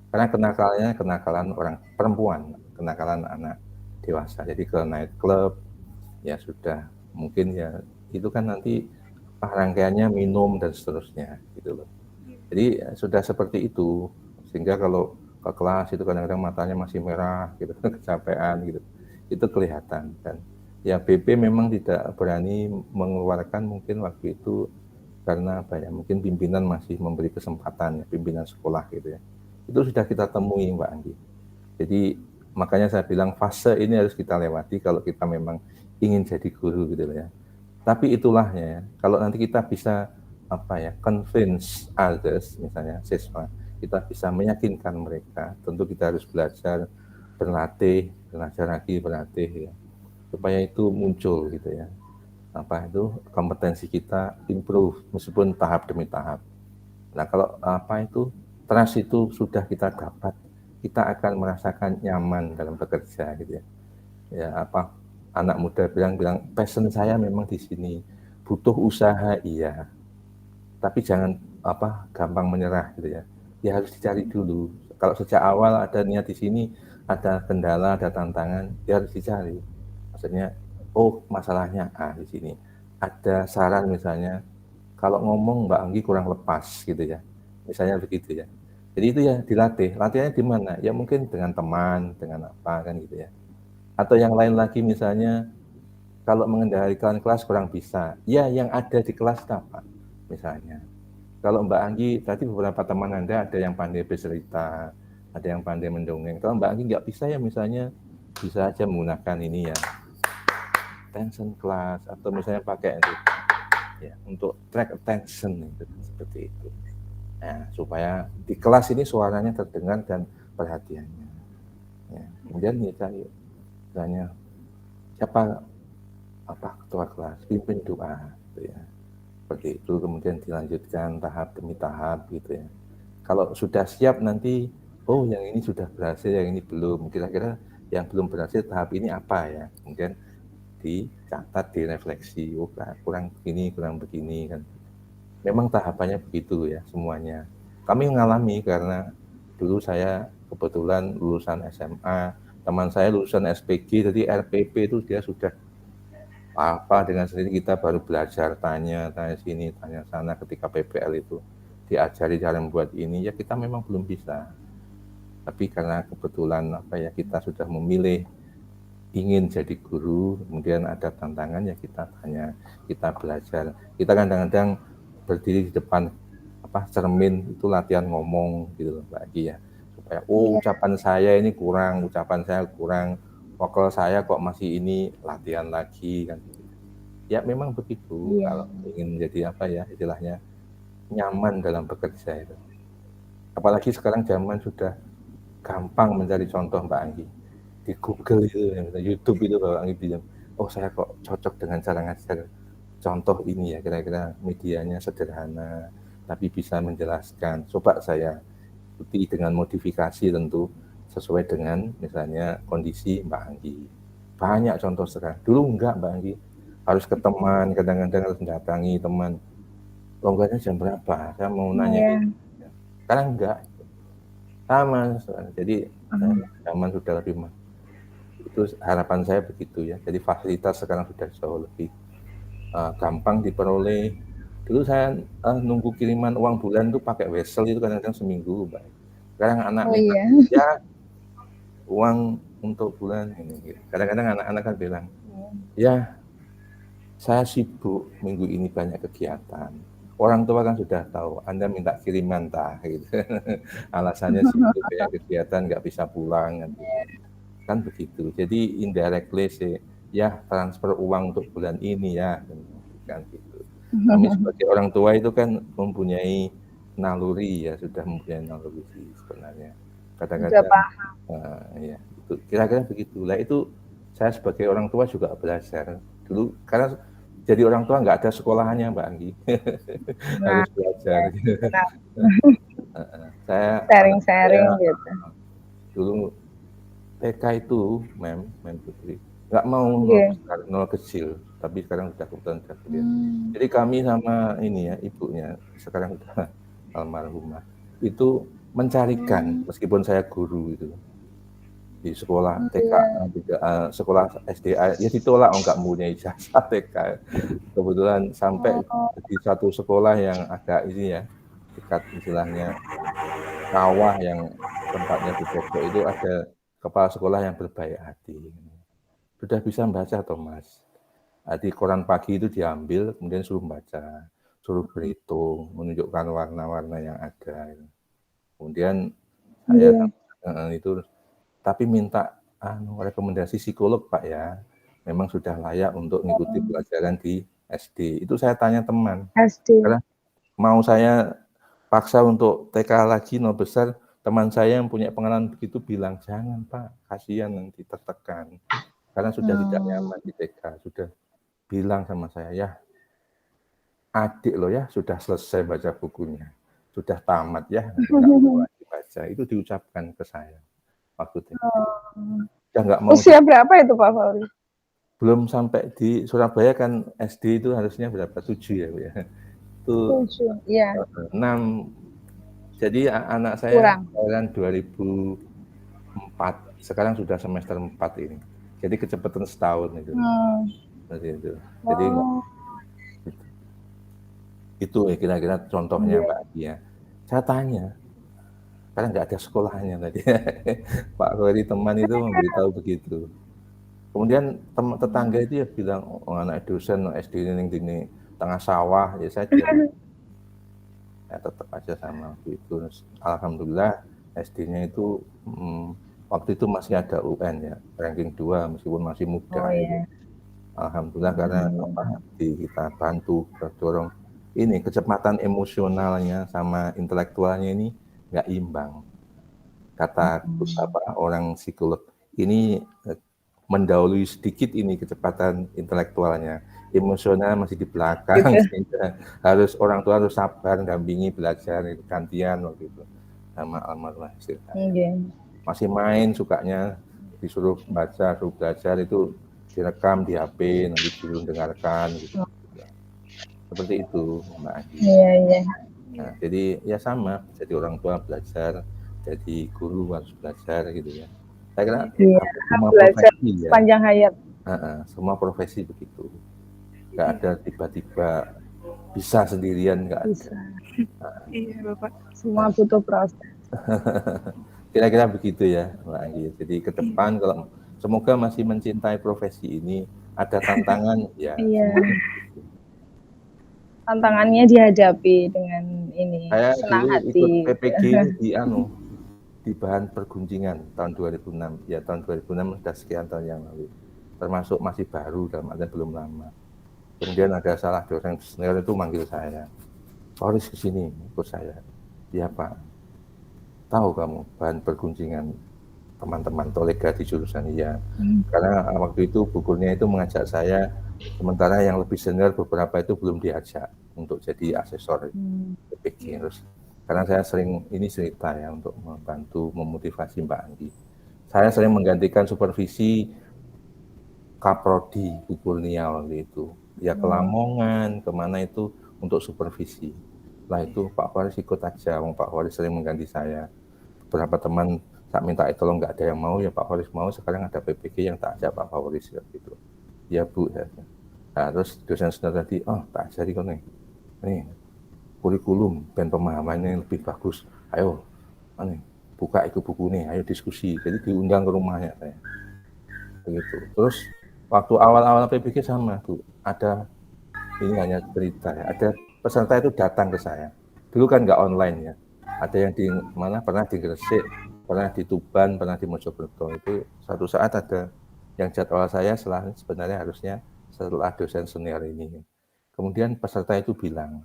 Speaker 2: Karena kenakalan orang perempuan, kenakalan anak dewasa. Jadi ke night club, ya sudah mungkin ya itu kan nanti rangkaiannya minum dan seterusnya gitu loh. Jadi sudah seperti itu sehingga kalau ke kelas itu kadang-kadang matanya masih merah gitu, kecapean gitu, itu kelihatan. Dan ya BP memang tidak berani mengeluarkan mungkin waktu itu karena apa ya, mungkin pimpinan masih memberi kesempatan ya, pimpinan sekolah gitu ya. Itu sudah kita temui Mbak Anggi. Jadi makanya saya bilang fase ini harus kita lewati kalau kita memang ingin jadi guru gitu ya. Tapi itulahnya ya, kalau nanti kita bisa convince others, misalnya siswa, kita bisa meyakinkan mereka, tentu kita harus belajar, belajar lagi, berlatih ya, supaya itu muncul gitu ya. Kompetensi kita improve meskipun tahap demi tahap. Nah kalau trust itu sudah kita dapat, kita akan merasakan nyaman dalam bekerja gitu ya. Ya anak muda bilang passion saya memang di sini, butuh usaha iya, tapi jangan gampang menyerah gitu ya. Ya harus dicari dulu. Kalau sejak awal ada niat di sini, ada kendala, ada tantangan, ya harus dicari. Maksudnya, masalahnya di sini. Ada saran misalnya, kalau ngomong Mbak Anggi kurang lepas gitu ya. Misalnya begitu ya. Jadi itu ya dilatih. Latihannya di mana? Ya mungkin dengan teman, dengan apa kan gitu ya. Atau yang lain lagi misalnya, kalau mengendalikan kelas kurang bisa, ya yang ada di kelas apa misalnya. Kalau Mbak Anggi, tadi beberapa teman Anda ada yang pandai bercerita, ada yang pandai mendongeng. Kalau Mbak Anggi nggak bisa ya misalnya, bisa aja menggunakan ini ya, attention class, atau misalnya pakai itu, ya, untuk track attention, itu, seperti itu. Nah, supaya di kelas ini suaranya terdengar dan perhatiannya. Ya, kemudian misalnya siapa ketua kelas, pimpin doa, gitu ya. Seperti itu, kemudian dilanjutkan tahap demi tahap gitu ya. Kalau sudah siap nanti, oh yang ini sudah berhasil, yang ini belum. Kira-kira yang belum berhasil tahap ini apa ya? Kemudian dicatat, direfleksi, oh kurang begini, kurang begini kan. Memang tahapannya begitu ya semuanya. Kami mengalami karena dulu saya kebetulan lulusan SMA, teman saya lulusan SPG, jadi RPP itu dia sudah apa dengan sendiri, kita baru belajar tanya sini, tanya sana. Ketika PPL itu diajari cara membuat ini, ya kita memang belum bisa. Tapi karena kebetulan kita sudah memilih ingin jadi guru, kemudian ada tantangan, ya kita tanya, kita belajar. Kita kadang-kadang berdiri di depan cermin itu latihan ngomong gitu loh Mbak Agi ya, supaya ucapan saya ini kurang, ucapan saya kurang, vokal saya kok masih ini, latihan lagi kan. Ya memang begitu, kalau ingin menjadi istilahnya nyaman dalam bekerja itu. Apalagi sekarang zaman sudah gampang mencari contoh Mbak Anggi. Di Google itu, YouTube itu Mbak Anggi bilang, oh saya kok cocok dengan cara ngajar contoh ini ya, kira-kira medianya sederhana, tapi bisa menjelaskan. Coba saya ikuti dengan modifikasi tentu, sesuai dengan misalnya kondisi Mbak Anggi. Banyak contoh sekarang. Dulu enggak Mbak Anggi, harus ke teman, kadang-kadang harus mendatangi teman. Longgarnya jam berapa? Saya mau nanya gitu. Sekarang enggak. Sama. Jadi zaman sudah lebih itu harapan saya begitu ya. Jadi fasilitas sekarang sudah jauh lebih gampang diperoleh. Dulu saya nunggu kiriman uang bulan itu pakai wesel itu kadang-kadang seminggu, Mbak. Sekarang anak minta ya uang untuk bulan ini. Kadang-kadang anak-anak kan bilang, ya saya sibuk minggu ini banyak kegiatan. Orang tua kan sudah tahu, Anda minta kiriman gitu. Alasannya sibuk banyak kegiatan, nggak bisa pulang kan begitu. Jadi indirectly sih, ya transfer uang untuk bulan ini ya, kan gitu. Kami sebagai orang tua itu kan mempunyai naluri ya, sudah mempunyai naluri sebenarnya. Kadang-kadang ya itu kira-kira begitulah. Itu saya sebagai orang tua juga belajar dulu, karena jadi orang tua nggak ada sekolahannya Mbak Anggi. Harus belajar. Saya
Speaker 1: sharing-sharing gitu.
Speaker 2: Dulu TK itu, Mem Putri, nggak mau nol kecil, tapi sekarang sudah kebetulan sudah gede. Jadi kami sama ini ya, ibunya sekarang sudah almarhumah, itu mencarikan, meskipun saya guru itu di sekolah TK, sekolah SDA, ya ditolak, nggak mempunyai ijazah TK. Kebetulan sampai di satu sekolah yang agak ini ya, dekat istilahnya kawah yang tempatnya di Depok itu, ada kepala sekolah yang berbaik hati. Sudah bisa membaca Thomas. Di koran pagi itu diambil, kemudian suruh membaca, suruh berhitung, menunjukkan warna-warna yang ada. Kemudian saya itu, tapi minta rekomendasi psikolog Pak ya. Memang sudah layak untuk mengikuti pelajaran di SD. Itu saya tanya teman. Karena mau saya paksa untuk TK lagi nol besar, teman saya yang punya pengalaman begitu bilang, jangan Pak, kasihan nanti tertekan. Karena sudah tidak nyaman di TK, sudah bilang sama saya, ya adik lo ya sudah selesai baca bukunya, sudah tamat ya, nanti nggak mau lagi baca. Itu diucapkan ke saya waktu TK. Sudah nggak mau.
Speaker 1: Usia berapa itu Pak Fahri?
Speaker 2: Belum sampai di Surabaya kan SD itu harusnya berapa? 7 ya Bu ya. Itu
Speaker 1: 7, iya.
Speaker 2: 6. Jadi anak saya kelahiran 2004, sekarang sudah semester 4 ini. Jadi kecepatan setahun itu. Itu. Jadi itu ya kira-kira contohnya Mbak Adi ya. Saya tanya, karena nggak ada sekolahnya tadi. Pak Ferry teman itu memberitahu begitu. Kemudian tetangga itu ya bilang, "Oh, anak dosen SD ini tengah sawah," ya saya diam. Ya tetap aja sama waktu itu. Alhamdulillah SD-nya itu waktu itu masih ada UN ya, ranking 2 meskipun masih muda
Speaker 1: Oh
Speaker 2: gitu.
Speaker 1: ya.
Speaker 2: Alhamdulillah karena kita bantu, kita dorong. Ini kecepatan emosionalnya sama intelektualnya ini nggak imbang. Kata orang psikolog, ini mendahului sedikit ini kecepatan intelektualnya, emosional masih di belakang, sehingga orang tua harus sabar, dampingi, belajar, gantian waktu itu sama almarhumah istri saya. Masih main sukanya, disuruh baca, suruh belajar itu direkam di HP, nanti guru dengarkan gitu. Seperti itu Mbak Agi.
Speaker 1: Iya.
Speaker 2: Nah, jadi ya sama, jadi orang tua belajar, jadi guru harus belajar gitu ya. Saya kira semua
Speaker 1: Belajar
Speaker 2: profesi ya,
Speaker 1: sepanjang hayat.
Speaker 2: semua profesi begitu. Nggak ada tiba-tiba bisa sendirian, nggak ada.
Speaker 1: Bisa.
Speaker 4: Iya Bapak.
Speaker 1: Semua butuh proses.
Speaker 2: Kira-kira begitu ya Mbak Anggi. Jadi ke depan kalau semoga masih mencintai profesi ini, ada tantangan ya.
Speaker 1: Iya. Tantangannya dihadapi dengan ini,
Speaker 2: Saya
Speaker 1: senang
Speaker 2: dulu
Speaker 1: hati.
Speaker 2: ikut PPG di bahan pergunjingan tahun 2006. Ya tahun 2006 sudah sekian tahun yang lalu. Termasuk masih baru dalam artian belum lama. Kemudian ada salah dosen senior itu manggil saya, "Pak Horis kesini ikut saya." "Ya Pak, tahu kamu bahan pergunjingan teman-teman kolega di jurusan?" "Iya." Karena waktu itu gurunya itu mengajak saya, sementara yang lebih senior beberapa itu belum diajak untuk jadi asesor PPG. Terus karena saya sering ini cerita ya untuk membantu memotivasi Mbak Anggi. Saya sering menggantikan supervisi Kaprodi Bu Kurnia waktu itu. Ya ke Lamongan, kemana itu untuk supervisi. Setelah itu Pak Horis ikut aja, Pak Horis sering mengganti saya. Beberapa teman tak minta tolong nggak ada yang mau, ya Pak Horis mau, sekarang ada PPG yang tak ajak Pak Horis gitu. Ya Bu. Ya. Nah, terus dosen senior tadi, "Oh tak ajari kau nih kurikulum dan pemahamannya yang lebih bagus. Ayo, buka itu buku nih, ayo diskusi." Jadi diundang ke rumahnya saya. Begitu. Terus waktu awal-awal PPG sama Bu, ada ini hanya cerita ya, ada peserta itu datang ke saya. Dulu kan nggak online ya. Ada yang di mana pernah di Gresik, pernah di Tuban, pernah di Mojokerto. Itu suatu saat ada yang jadwal saya sebenarnya harusnya setelah dosen senior ini. Kemudian peserta itu bilang,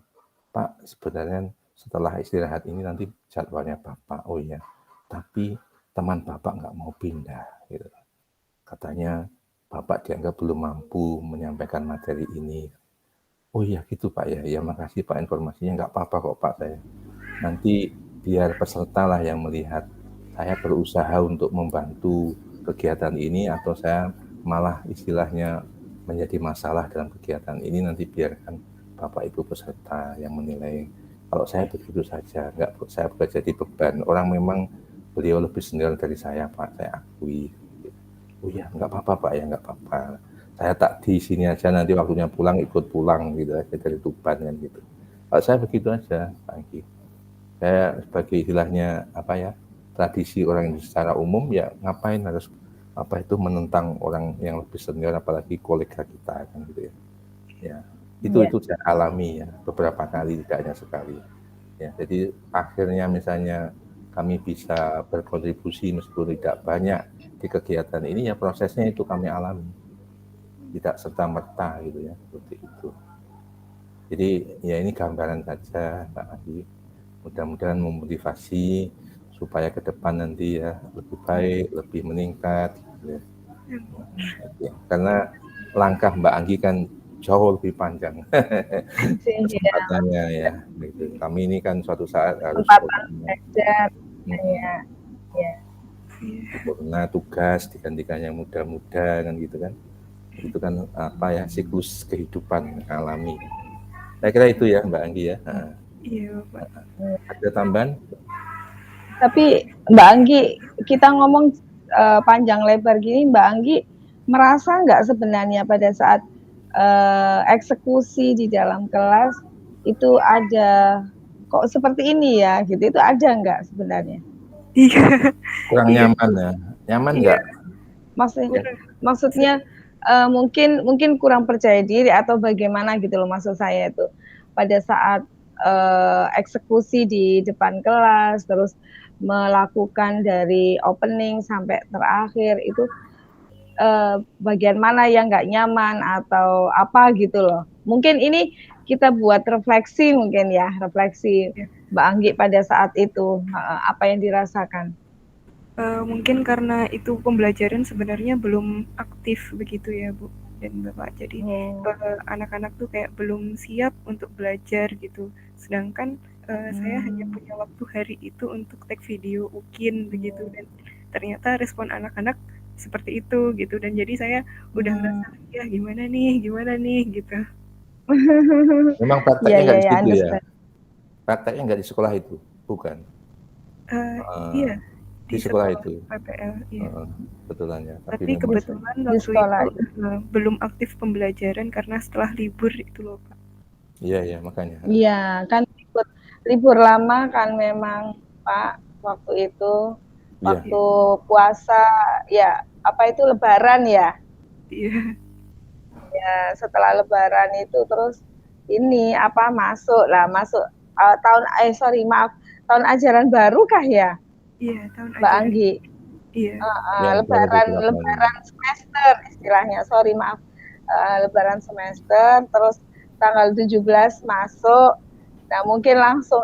Speaker 2: "Pak, sebenarnya setelah istirahat ini nanti jadwalnya Bapak." "Oh iya, tapi teman Bapak nggak mau pindah." Gitu. Katanya Bapak dianggap belum mampu menyampaikan materi ini. "Oh iya gitu Pak ya, ya makasih Pak informasinya, nggak apa-apa kok Pak saya. Nanti biar peserta lah yang melihat saya berusaha untuk membantu kegiatan ini atau saya malah istilahnya menjadi masalah dalam kegiatan ini, nanti biarkan Bapak Ibu peserta yang menilai. Kalau saya begitu saja, nggak saya bukan jadi beban. Orang memang beliau lebih senior dari saya Pak, saya akui." "Oh ya nggak apa-apa Pak ya, nggak apa-apa. Saya tak di sini aja, nanti waktunya pulang ikut pulang gitu aja dari Tuban kan gitu." Kalau saya begitu aja Pak Anggi. Saya sebagai istilahnya apa ya, tradisi orang Indonesia secara umum ya ngapain harus apa itu menentang orang yang lebih senior apalagi kolega kita kan gitu ya. Ya, itu saya alami ya beberapa kali, tidak hanya sekali. Ya, jadi akhirnya misalnya kami bisa berkontribusi meskipun tidak banyak di kegiatan ini, ya prosesnya itu kami alami. Tidak serta-merta gitu ya, seperti itu. Jadi ya ini gambaran saja Pak Adi. Mudah-mudahan memotivasi supaya ke depan nanti ya lebih baik, lebih meningkat. Gitu ya. Karena langkah Mbak Anggi kan jauh lebih panjang kesempatannya ya. Gitu. Kami ini kan suatu saat harus
Speaker 1: belajar,
Speaker 2: karena tugas digantikan yang muda-muda kan gitu kan. Itu kan apa ya, siklus kehidupan alami. Saya kira itu ya Mbak Anggi ya.
Speaker 4: Iya Pak.
Speaker 2: Ada tambahan?
Speaker 1: Tapi Mbak Anggi, kita ngomong panjang lebar gini, Mbak Anggi merasa nggak sebenarnya pada saat eksekusi di dalam kelas itu ada kok seperti ini ya, gitu, itu ada nggak sebenarnya?
Speaker 4: Iya.
Speaker 2: Kurang nyaman ya? Nyaman nggak?
Speaker 1: Maksudnya Maksudnya mungkin kurang percaya diri atau bagaimana gitu loh, maksud saya itu. Pada saat eksekusi di depan kelas, terus melakukan dari opening sampai terakhir itu bagian mana yang nggak nyaman atau apa gitu loh. Mungkin ini kita buat refleksi mungkin ya, refleksi Mbak Anggi pada saat itu, apa yang dirasakan.
Speaker 4: Mungkin karena itu pembelajaran sebenarnya belum aktif begitu ya Bu dan Bapak. Jadi anak-anak tuh kayak belum siap untuk belajar gitu. Sedangkan saya hanya punya waktu hari itu untuk take video UKIN begitu, dan ternyata respon anak-anak seperti itu gitu, dan jadi saya udah ngerasa ya gimana nih gitu.
Speaker 2: Memang prakteknya nggak di situ ya? Prakteknya nggak di sekolah itu, bukan?
Speaker 4: Iya,
Speaker 2: di sekolah itu.
Speaker 4: PPL, iya.
Speaker 2: Betulan ya.
Speaker 4: Tapi kebetulan waktu itu belum aktif pembelajaran karena setelah libur itu loh Pak.
Speaker 2: Iya makanya.
Speaker 1: Iya kan libur lama kan memang Pak waktu itu, waktu puasa ya, apa itu Lebaran ya?
Speaker 4: Iya.
Speaker 1: Ya setelah Lebaran itu terus ini apa masuk tahun ajaran baru kah ya?
Speaker 4: Iya, tahun
Speaker 1: Mbak Anggi.
Speaker 4: Iya.
Speaker 1: Lebaran semester istilahnya. Lebaran semester, terus tanggal 17 masuk. Nah, mungkin langsung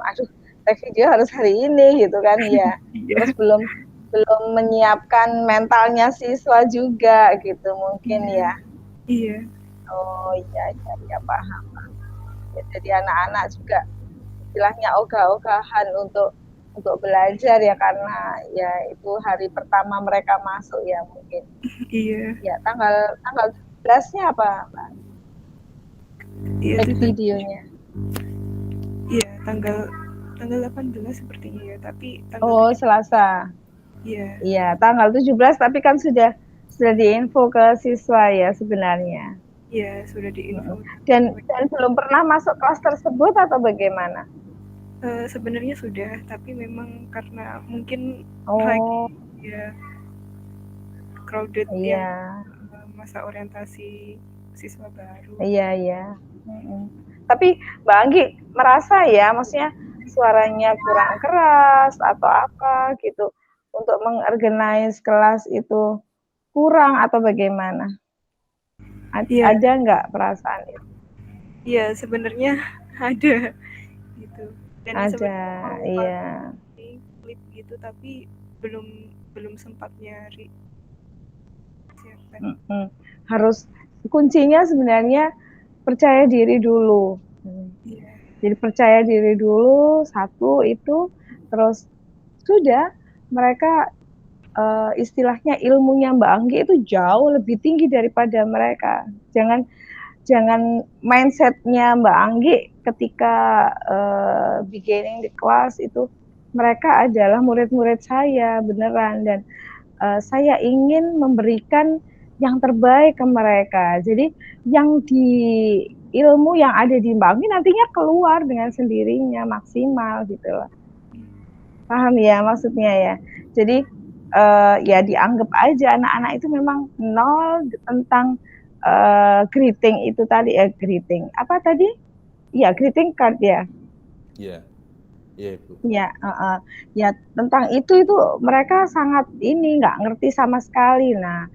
Speaker 1: take video harus hari ini gitu kan ya. Terus belum menyiapkan mentalnya siswa juga gitu mungkin ya.
Speaker 4: Iya.
Speaker 1: Oh iya paham. Ya, jadi anak-anak juga istilahnya ogah-ogahan untuk belajar ya, karena ya itu hari pertama mereka masuk ya mungkin.
Speaker 4: Iya.
Speaker 1: Ya tanggal 17-nya apa Mbak?
Speaker 4: Iya,
Speaker 1: videonya.
Speaker 4: Iya, tanggal 18 sepertinya ya, tapi
Speaker 1: Selasa.
Speaker 4: Iya.
Speaker 1: Iya, tanggal 17 tapi kan sudah diinfo ke siswa ya sebenarnya.
Speaker 4: Iya, sudah diinfo.
Speaker 1: Dan belum pernah masuk kelas tersebut atau bagaimana?
Speaker 4: Sebenarnya sudah, tapi memang karena mungkin lagi ya crowded ya, masa orientasi siswa baru.
Speaker 1: Iya. Tapi Mbak Anggi merasa ya, maksudnya suaranya kurang keras atau apa gitu untuk mengorganize kelas itu kurang atau bagaimana? Ada nggak perasaan itu?
Speaker 4: Iya, sebenarnya ada gitu. Dan
Speaker 1: ada, iya.
Speaker 4: Klip gitu, tapi belum sempat nyari.
Speaker 1: Harus kuncinya sebenarnya percaya diri dulu. Jadi percaya diri dulu satu itu, terus sudah mereka istilahnya ilmunya Mbak Anggi itu jauh lebih tinggi daripada mereka. Jangan mindsetnya Mbak Anggi ketika beginning di kelas itu, mereka adalah murid-murid saya beneran, dan saya ingin memberikan yang terbaik ke mereka. Jadi yang di ilmu yang ada di Mbak Anggi nantinya keluar dengan sendirinya maksimal gitu loh. Paham ya maksudnya ya? Jadi ya dianggap aja anak-anak itu memang nol tentang greeting itu tadi, greeting apa tadi? Ya greeting card ya.
Speaker 2: Iya. Itu.
Speaker 1: Ya, ya tentang itu mereka sangat nggak ngerti sama sekali. Nah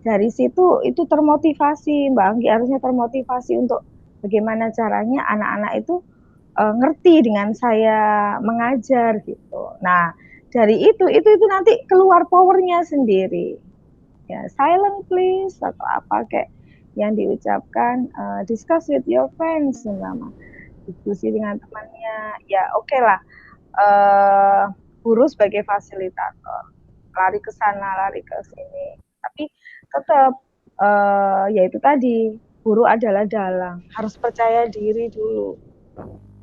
Speaker 1: dari situ itu termotivasi, Mbak Anggi harusnya termotivasi untuk bagaimana caranya anak-anak itu ngerti dengan saya mengajar gitu. Nah dari itu nanti keluar powernya sendiri. Ya silent please atau apa kayak yang diucapkan, discuss with your friends sama diskusi dengan temannya. Ya oke lah. Guru sebagai fasilitator, lari ke sana, lari ke sini. Tapi tetap ya itu tadi, guru adalah dalang, harus percaya diri dulu.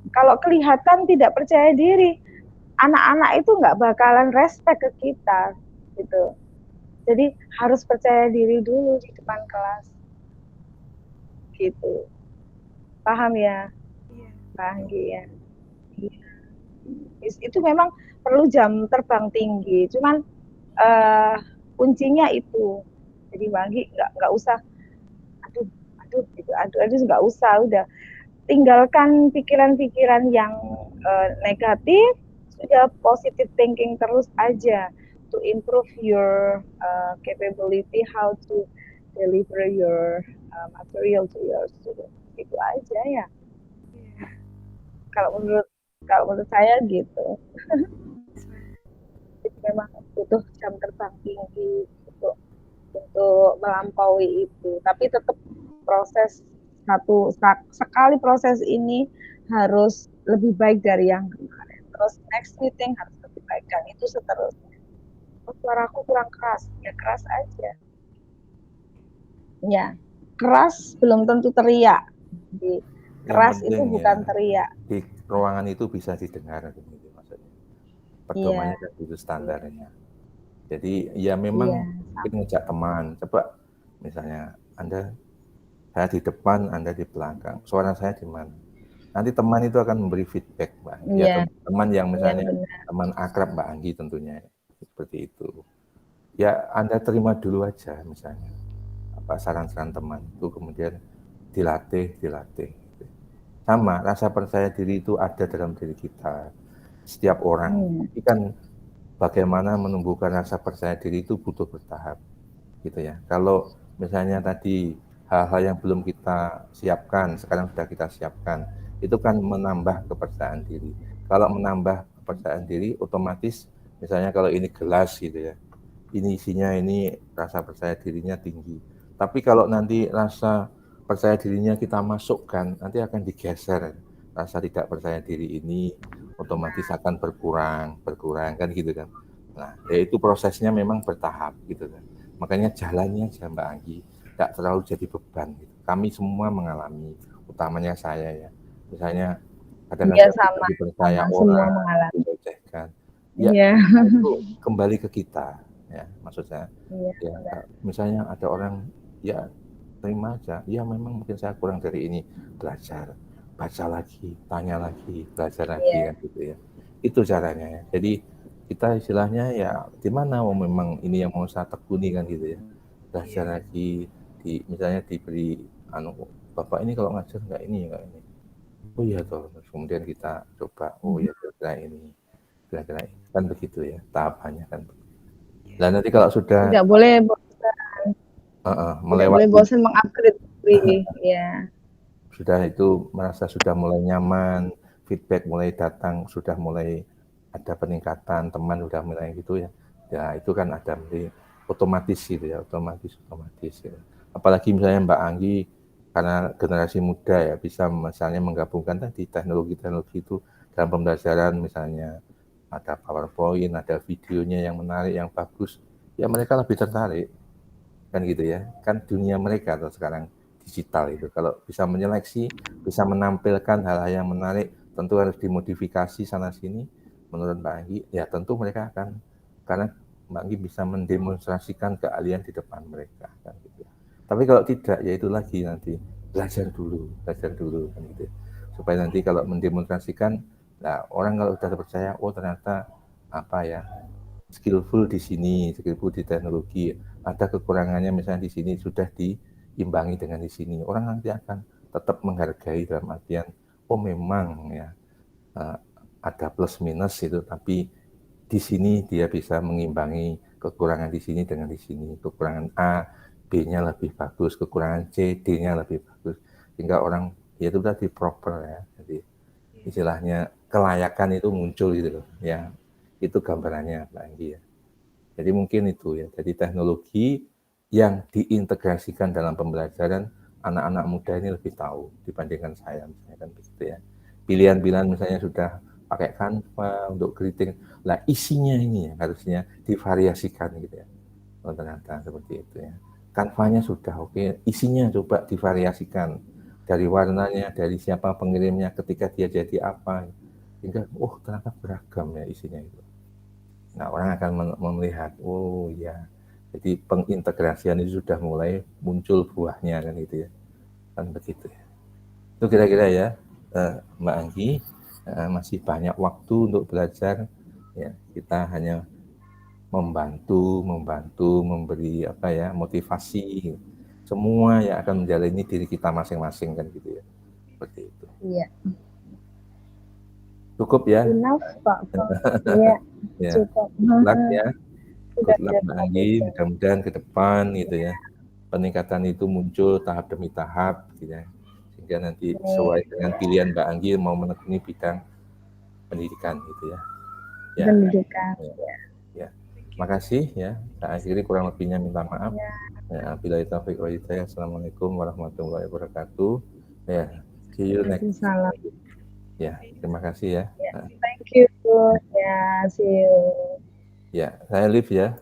Speaker 1: Kalau kelihatan tidak percaya diri, anak-anak itu nggak bakalan respect ke kita, gitu. Jadi harus percaya diri dulu di depan kelas, gitu. Paham ya, Mbak Anggi ya? Itu memang perlu jam terbang tinggi, cuman kuncinya itu Jadi Mbak Anggi nggak usah aduh gitu, aduh nggak usah, udah tinggalkan pikiran-pikiran yang negatif, sudah positive thinking terus aja to improve your capability how to deliver your material to your student. Itu aja ya. Kalau menurut saya gitu. Jadi memang butuh jam terbang tinggi untuk melampaui itu. Tapi tetap proses sekali proses ini harus lebih baik dari yang kemarin. Terus next meeting harus lebih baik, dan itu seterusnya. Oh, suaraku kurang keras, ya keras aja. Ya, keras belum tentu teriak. Jadi, keras itu bukan teriak.
Speaker 2: Di ruangan itu bisa didengar, gitu maksudnya. Pedomannya kan itu standarnya. Jadi ya memang mungkin ngejak teman, coba misalnya saya di depan, Anda di belakang, suara saya di mana? Nanti teman itu akan memberi feedback, Mbak. Ya teman yang misalnya teman akrab Mbak Anggi tentunya seperti itu. Ya Anda terima dulu aja misalnya saran-saran teman itu, kemudian dilatih. Sama rasa percaya diri itu ada dalam diri kita, setiap orang. Tapi kan bagaimana menumbuhkan rasa percaya diri itu butuh bertahap, gitu ya. Kalau misalnya tadi hal-hal yang belum kita siapkan, sekarang sudah kita siapkan, itu kan menambah kepercayaan diri. Kalau menambah kepercayaan diri, otomatis misalnya kalau ini gelas gitu ya, ini isinya ini rasa percaya dirinya tinggi. Tapi kalau nanti rasa percaya dirinya kita masukkan, nanti akan digeser. Rasa tidak percaya diri ini otomatis akan berkurang kan gitu kan. Nah, itu prosesnya memang bertahap gitu kan. Makanya jalannya aja Mbak Anggi, tidak terlalu jadi beban gitu. Kami semua mengalami, utamanya saya ya. Misalnya kadang-kadang kita dipercaya orang, dilecehkan. Ya, itu kembali ke kita ya, maksudnya. Ya, misalnya ada orang ya terima aja, ya memang mungkin saya kurang dari ini, belajar, baca lagi, tanya lagi, belajar lagi kan gitu ya. Itu caranya ya. Jadi kita istilahnya ya gimana memang ini yang mau saya tekuni kan gitu ya. Belajar lagi, misalnya diberi Bapak ini kalau ngajar enggak ini. Oh iya toh, kemudian kita coba, oh ya kira-kira ini kan begitu ya tahapannya kan. Dan nanti kalau sudah
Speaker 1: tidak boleh
Speaker 2: melewati
Speaker 1: bosan mengupgrade diri ya.
Speaker 2: Sudah itu merasa sudah mulai nyaman, feedback mulai datang, sudah mulai ada peningkatan, teman sudah mulai gitu ya. Ya itu kan ada otomatis gitu ya, otomatis gitu. Apalagi misalnya Mbak Anggi karena generasi muda ya bisa misalnya menggabungkan tadi teknologi itu dalam pembelajaran, misalnya ada PowerPoint, ada videonya yang menarik, yang bagus, ya mereka lebih tertarik kan gitu ya. Kan dunia mereka atau sekarang digital itu, kalau bisa menyeleksi, bisa menampilkan hal-hal yang menarik, tentu harus dimodifikasi sana sini. Menurut Mbak Anggi, ya tentu mereka akan, karena Mbak Anggi bisa mendemonstrasikan keahlian di depan mereka kan gitu. Tapi kalau tidak, ya itu lagi nanti belajar dulu kan gitu. Supaya nanti kalau mendemonstrasikan, nah orang kalau sudah terpercaya, oh ternyata skillful di sini, skillful di teknologi, ada kekurangannya misalnya di sini sudah diimbangi dengan di sini. Orang nanti akan tetap menghargai dalam artian, oh memang ya ada plus minus itu, tapi di sini dia bisa mengimbangi kekurangan di sini dengan di sini. Kekurangan A, B-nya lebih bagus, kekurangan C, D-nya lebih bagus. Sehingga orang, ya itu tadi proper ya. Jadi istilahnya kelayakan itu muncul gitu loh. Ya, itu gambarannya Mbak Anggi ya. Jadi mungkin itu ya. Jadi teknologi yang diintegrasikan dalam pembelajaran, anak-anak muda ini lebih tahu dibandingkan saya misalnya kan begitu ya. Pilihan-pilihan misalnya sudah pakai Canva untuk greeting, lah isinya ini harusnya divariasikan gitu ya. Oh, ternyata seperti itu ya. Canva-nya sudah oke, isinya coba divariasikan dari warnanya, dari siapa pengirimnya, ketika dia jadi apa, sehingga ternyata beragam ya isinya itu. Nah, orang akan melihat, oh ya, jadi pengintegrasian itu sudah mulai muncul buahnya kan gitu ya, kan begitu ya. Itu kira-kira ya, Mbak Anggi, masih banyak waktu untuk belajar. Ya, kita hanya membantu, memberi apa ya, motivasi. Semua yang akan menjalani diri kita masing-masing kan gitu ya. Seperti itu.
Speaker 1: Iya.
Speaker 2: Cukup ya?
Speaker 1: Enough, Pak. Iya,
Speaker 2: Ya.
Speaker 1: cukup.
Speaker 2: Good luck ya.
Speaker 1: Sudah
Speaker 2: Good luck Mbak Anggi, mudah-mudahan ke depan gitu ya. Peningkatan itu muncul tahap demi tahap gitu ya. Sehingga nanti sesuai dengan pilihan Mbak Anggi mau menekuni bidang pendidikan gitu ya. Ya.
Speaker 1: Pendidikan.
Speaker 2: Ya. Makasih ya. Saya akhiri kurang lebihnya minta maaf. Ya, bila taufik wa hidayah. Assalamualaikum warahmatullahi wabarakatuh. Ya, see you next.
Speaker 1: Salam.
Speaker 2: Ya, terima kasih ya.
Speaker 1: Thank you. Ya, see you.
Speaker 2: Ya, saya live ya.